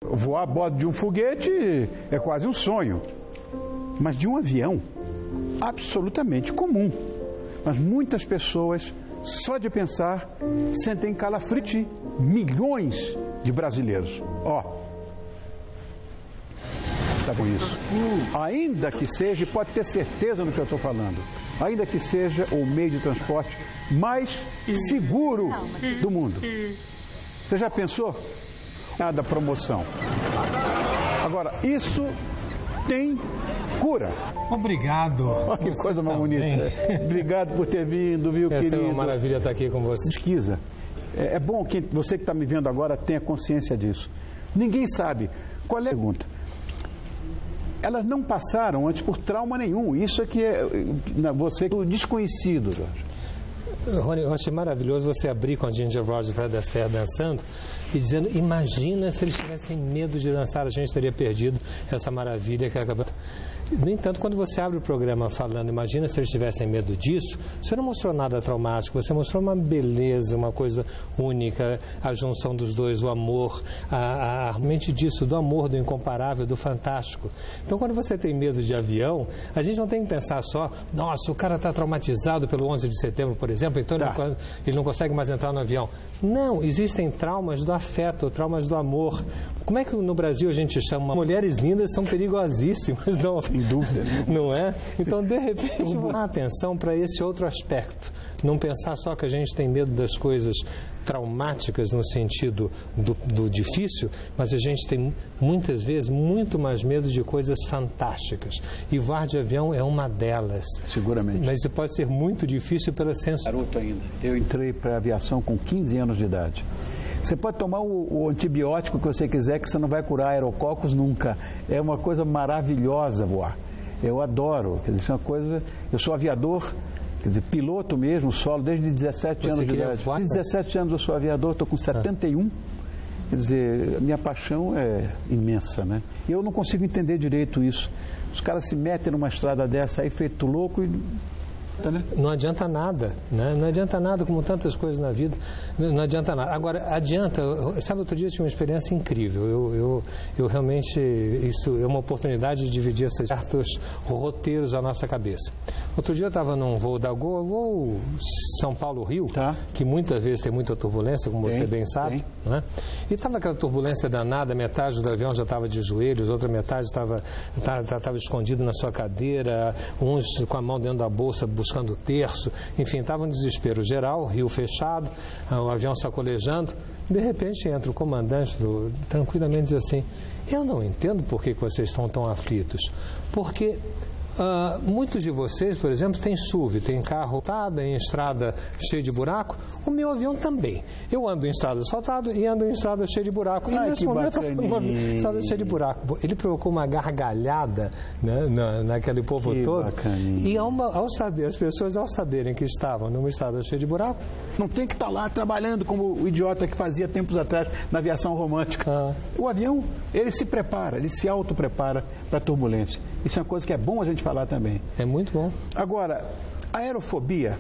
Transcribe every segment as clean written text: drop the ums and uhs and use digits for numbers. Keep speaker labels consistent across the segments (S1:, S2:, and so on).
S1: Voar a bordo de um foguete é quase um sonho, mas de um avião, absolutamente comum. Mas muitas pessoas, só de pensar, sentem calafrio. Milhões de brasileiros. Tá com isso. Ainda que seja, pode ter certeza no que eu estou falando, ainda que seja o meio de transporte mais seguro do mundo. Você já pensou? Da promoção. Agora, isso tem cura.
S2: Obrigado.
S1: Olha que coisa mais bonita. Obrigado por ter vindo, viu, querido?
S2: É uma maravilha estar aqui com você.
S1: Pesquisa. É bom que você que está me vendo agora tenha consciência disso. Ninguém sabe. Qual é a pergunta? Elas não passaram antes por trauma nenhum. Isso é que é você desconhecido, Jorge.
S2: Rony, eu achei maravilhoso você abrir com a Ginger Rogers e Fred Astaire dançando e dizendo, imagina se eles tivessem medo de dançar, a gente teria perdido essa maravilha que acabou. No entanto, quando você abre o programa falando, imagina se eles tivessem medo disso, você não mostrou nada traumático, você mostrou uma beleza, uma coisa única, a junção dos dois, o amor, a mente disso, do amor, do incomparável, do fantástico. Então, quando você tem medo de avião, a gente não tem que pensar só, nossa, o cara está traumatizado pelo 11 de setembro, por exemplo, então ele não consegue mais entrar no avião. Não, existem traumas do afeto, traumas do amor. Como é que no Brasil a gente chama? Mulheres lindas são perigosíssimas, não?
S1: Sem dúvida.
S2: Não é? Então, de repente, vou dar atenção para esse outro aspecto. Não pensar só que a gente tem medo das coisas traumáticas no sentido do difícil, mas a gente tem muitas vezes muito mais medo de coisas fantásticas. E voar de avião é uma delas.
S1: Seguramente.
S2: Mas isso pode ser muito difícil pela sensação.
S1: Garoto ainda. Eu entrei para a aviação com 15 anos de idade. Você pode tomar o antibiótico que você quiser, que você não vai curar aerococos nunca. É uma coisa maravilhosa voar. Eu adoro. Quer dizer, isso é uma coisa... Eu sou aviador, quer dizer, piloto mesmo, solo, desde 17 anos de idade.
S2: Voar?
S1: Desde 17 anos eu sou aviador, estou com 71. Quer dizer, a minha paixão é imensa, né? E eu não consigo entender direito isso. Os caras se metem numa estrada dessa aí, feito louco e...
S2: Não adianta nada, né? Não adianta nada, como tantas coisas na vida, não adianta nada. Agora, adianta, sabe, outro dia eu tive uma experiência incrível, eu realmente, isso é uma oportunidade de dividir esses certos roteiros à nossa cabeça. Outro dia eu estava num voo da Gol, voo São Paulo-Rio, que muitas vezes tem muita turbulência, como você bem sabe, né? E estava aquela turbulência danada, metade do avião já estava de joelhos, outra metade estava escondido na sua cadeira, uns com a mão dentro da bolsa, buscando o terço, enfim, estava um desespero geral, rio fechado, o avião sacolejando. De repente entra o comandante tranquilamente diz assim, eu não entendo por que vocês estão tão aflitos, porque muitos de vocês, por exemplo, têm SUV, tem carro lotado, em estrada cheia de buraco. O meu avião também. Eu ando em estrada asfaltada e ando em estrada cheia de buraco. E nesse momento eu estou em estrada cheia de buraco. Ele provocou uma gargalhada, né, naquele povo todo. Bacaninha. E as pessoas, ao saberem que estavam numa estrada cheia de buraco,
S1: não tem que estar lá trabalhando como o idiota que fazia tempos atrás na aviação romântica. O avião, ele se prepara, ele se autoprepara para a turbulência. Isso é uma coisa que é bom a gente falar também.
S2: É muito bom.
S1: Agora, a aerofobia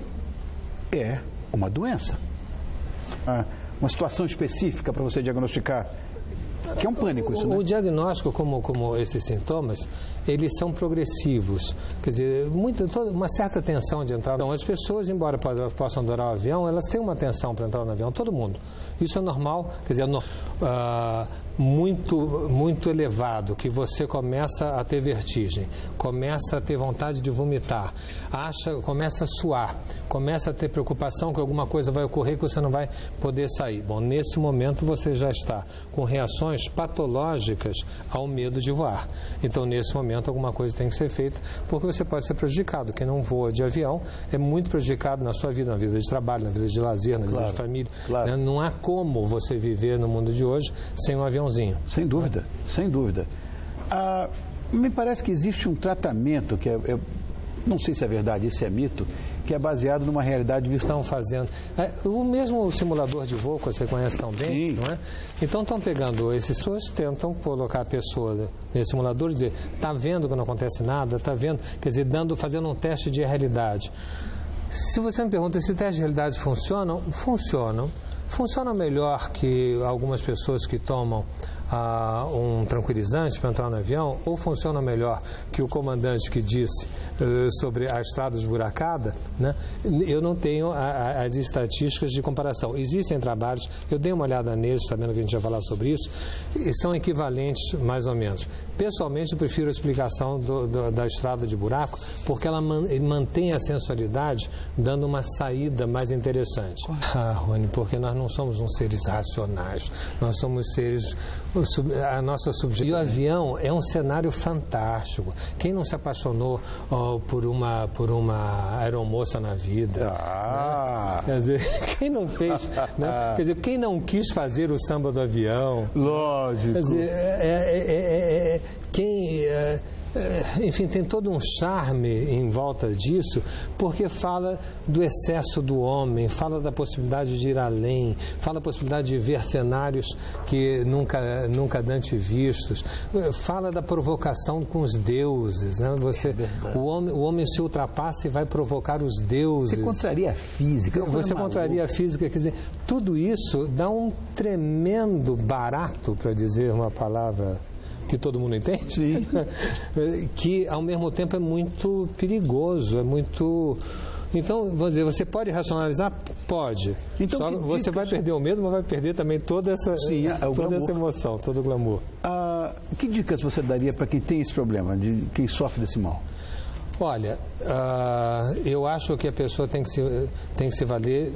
S1: é uma doença. Uma situação específica para você diagnosticar, que é um pânico isso, né?
S2: O diagnóstico, como esses sintomas, eles são progressivos. Quer dizer, uma certa tensão de entrada. Então, as pessoas, embora possam adorar o avião, elas têm uma tensão para entrar no avião, todo mundo. Isso é normal, quer dizer, muito elevado, que você começa a ter vertigem, começa a ter vontade de vomitar, começa a suar, começa a ter preocupação que alguma coisa vai ocorrer que você não vai poder sair. Bom, nesse momento você já está com reações patológicas ao medo de voar. Então, nesse momento, alguma coisa tem que ser feita, porque você pode ser prejudicado. Quem não voa de avião é muito prejudicado na sua vida, na vida de trabalho, na vida de lazer, na vida de família. Né? Não há como você viver no mundo de hoje sem um aviãozinho.
S1: Sem dúvida, sem dúvida. Me parece que existe um tratamento que eu não sei se é verdade, isso é mito, que é baseado numa realidade virtual.
S2: Estão fazendo. O mesmo simulador de voo que você conhece tão bem, não é? Então estão pegando esses pessoas, tentam colocar a pessoa nesse simulador e dizer, está vendo que não acontece nada, está vendo, quer dizer, fazendo um teste de realidade. Se você me pergunta se testes de realidade funcionam, funcionam. Funciona melhor que algumas pessoas que tomam um tranquilizante para entrar no avião, ou funciona melhor que o comandante que disse sobre a estrada esburacada, né? Eu não tenho as estatísticas de comparação. Existem trabalhos, eu dei uma olhada neles, sabendo que a gente ia falar sobre isso, e são equivalentes mais ou menos. Pessoalmente, eu prefiro a explicação da estrada de buraco, porque ela mantém a sensualidade, dando uma saída mais interessante. Rony, porque nós não somos uns seres racionais, nós somos seres... A nossa subjetividade. E o avião é um cenário fantástico. Quem não se apaixonou por uma aeromoça na vida? Né? Quer dizer, quem não fez... Né? Quer dizer, quem não quis fazer o samba do avião?
S1: Lógico.
S2: Quer dizer, enfim, tem todo um charme em volta disso, porque fala do excesso do homem, fala da possibilidade de ir além, fala da possibilidade de ver cenários que nunca antes vistos, fala da provocação com os deuses, né? O homem se ultrapassa e vai provocar os deuses.
S1: Você contraria a física.
S2: Você contraria a física, quer dizer, tudo isso dá um tremendo barato, para dizer uma palavra que todo mundo entende,
S1: sim.
S2: Que ao mesmo tempo é muito perigoso, é muito... Então, vamos dizer, você pode racionalizar? Pode. Então, só você vai perder o medo, mas vai perder também toda essa emoção, todo o glamour.
S1: Que dicas você daria para quem tem esse problema, de quem sofre desse mal?
S2: Olha, eu acho que a pessoa tem que se valer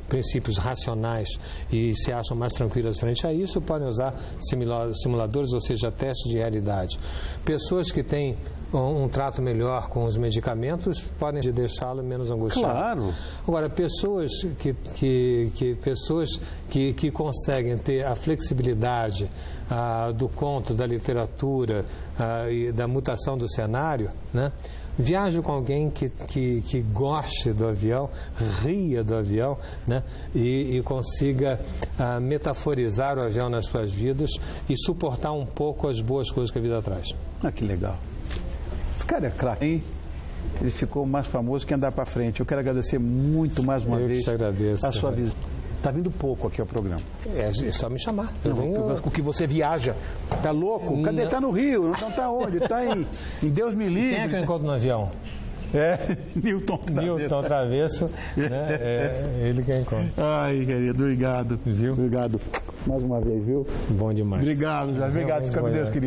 S2: princípios racionais e se acham mais tranquilas frente a isso, podem usar simuladores, ou seja, testes de realidade. Pessoas que têm um trato melhor com os medicamentos podem deixá-lo menos angustiado.
S1: Claro.
S2: Agora, pessoas que conseguem ter a flexibilidade do conto, da literatura e da mutação do cenário, né? Viaje com alguém que goste do avião, ria do avião, né? E consiga metaforizar o avião nas suas vidas e suportar um pouco as boas coisas que a vida traz.
S1: Que legal. Esse cara é craque, hein? Ele ficou mais famoso que andar para frente. Eu quero agradecer muito mais uma vez a sua visita. Está vindo pouco aqui ao programa.
S2: É só me chamar.
S1: O que você viaja. Tá louco? Cadê? Está no Rio. Então está onde? Está em Deus me livre.
S2: Quem é que eu encontro no avião?
S1: Newton
S2: Travesso, né? É ele que encontra.
S1: Ai, querido, obrigado.
S2: Viu?
S1: Obrigado. Mais uma vez, viu?
S2: Bom demais.
S1: Obrigado, Jorge. Obrigado. Fica com Deus, querido.